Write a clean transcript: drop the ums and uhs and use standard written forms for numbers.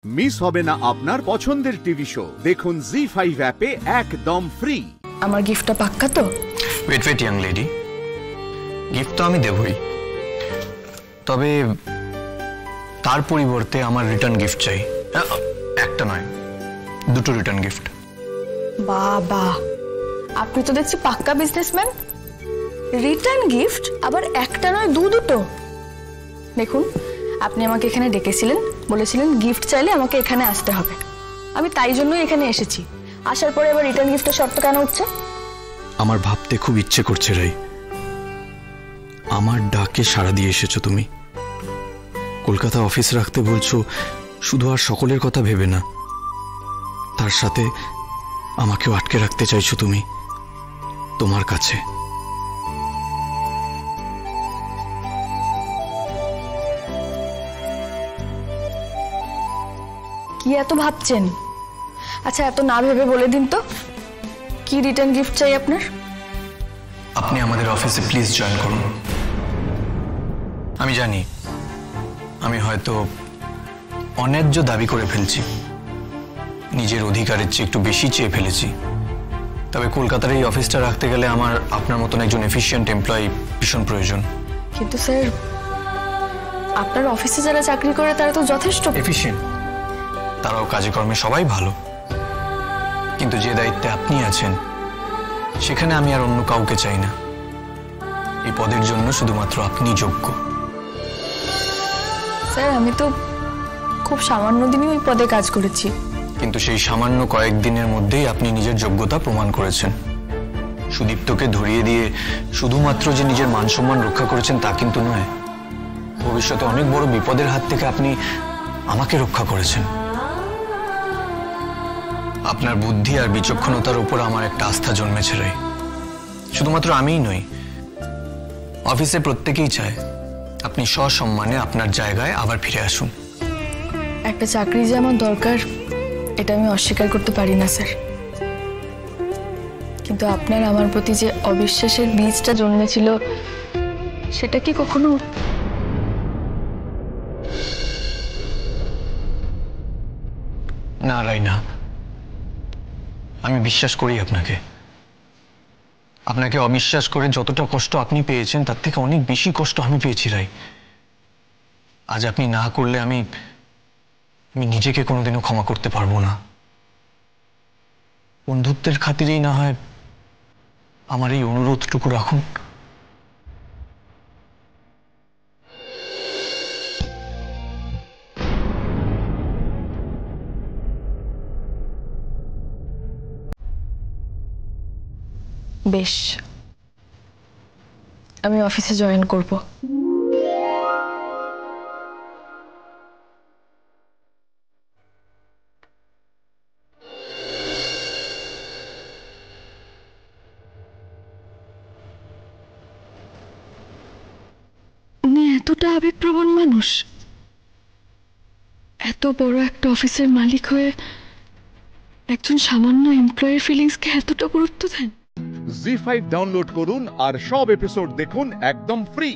Miss হবে না আপনার পছন্দের টিভি শো। দেখুন জি5 অ্যাপে একদম ফ্রি। আমার গিফটটা পাক্কা তো? Wait wait young lady, gift তো আমি দেবই, তবে তার পরিবর্তে আমার রিটার্ন গিফট চাই। একটা নয়, দুটো রিটার্ন গিফট। বাবা, আপনি তো দেখছি পাক্কা বিজনেসম্যান। রিটার্ন গিফট আবার একটা নয় দুটো। দেখুন, আপনি আমাকে এখানে ডেকেছিলেন, বলেছিলেন গিফট চাইলে আমাকে এখানে আসতে হবে। আমি তাই জন্যই এখানে এসেছি। আসার পরে আবার রিটার্ন গিফটের শর্ত কেন উঠছে? আমার ভাবতে খুব ইচ্ছে করছে রাই, আমার ডাকে সাড়া দিয়ে এসেছো তুমি। কলকাতা অফিস রাখতে বলছো, শুধু আর সকলের কথা ভেবে না, তার সাথে আমাকেও আটকে রাখতে চাইছো তুমি তোমার কাছে। কি এত ভাবছেন? আচ্ছা, এত না ভেবে বলে দিন তো, কি রিটার্ন গিফট চাই আপনার? আপনি আমাদের অফিসে প্লিজ জয়েন করুন। আমি জানি আমি হয়তো অন্যায্য দাবি করে ফেলছি, নিজের অধিকারের চেয়ে একটু বেশি চেয়ে ফেলেছি, তবে কলকাতার এই অফিসটা রাখতে গেলে আমার আপনার মতন একজন এফিশিয়েন্ট এমপ্লয়ি ভীষণ প্রয়োজন। কিন্তু স্যার, আপনার অফিসে যারা চাকরি করে তারা তো যথেষ্ট এফিশিয়েন্ট, তারাও কাজে কর্মে সবাই ভালো, কিন্তু যে দায়িত্বে আপনি আছেন সেখানে আমি আর অন্য কাউকে চাই না। এই পদের জন্য শুধুমাত্র আপনি যোগ্য। স্যার, আমি তো খুব সামান্য দিনই ওই পদে কাজ করেছি। কিন্তু সেই সামান্য কয়েকদিনের মধ্যেই আপনি নিজের যোগ্যতা প্রমাণ করেছেন। সুদীপ্তকে ধরিয়ে দিয়ে শুধুমাত্র যে নিজের মান সম্মান রক্ষা করেছেন তা কিন্তু নয়, ভবিষ্যতে অনেক বড় বিপদের হাত থেকে আপনি আমাকে রক্ষা করেছেন। আপনার বুদ্ধি আর বিচক্ষণতার উপর আমার একটা আস্থা জন্মেছে রে। শুধুমাত্র আমিই নই, অফিসে প্রত্যেকেই চায় আপনি সসম্মানে আপনার জায়গায় আবার ফিরে আসুন। একটা চাকরি যে আমার দরকার, এটা আমি অস্বীকার করতে পারি না স্যার, কিন্তু আপনার আমার প্রতি যে অবিশ্বাসের বীজটা জন্মেছিল সেটা কি কখনো... না রাই, না, আমি বিশ্বাস করি আপনাকে। আপনাকে অবিশ্বাস করে যতটা কষ্ট আপনি পেয়েছেন তার থেকে অনেক বেশি কষ্ট আমি পেয়েছি রাই। আজ আপনি না করলে আমি নিজেকে কোনোদিনও ক্ষমা করতে পারবো না। বন্ধুত্বের খাতিরেই না হয় আমার এই অনুরোধটুকু রাখুন। বেশ, আমি অফিসে জয়েন করব। উনি এতটা আবেগপ্রবণ মানুষ, এত বড় একটা অফিসের মালিক হয়ে একজন সামান্য এমপ্লয়ির ফিলিংসকে এতটা গুরুত্ব দেন। জি5 ডাউনলোড করুন আর সব এপিসোড দেখুন একদম ফ্রি।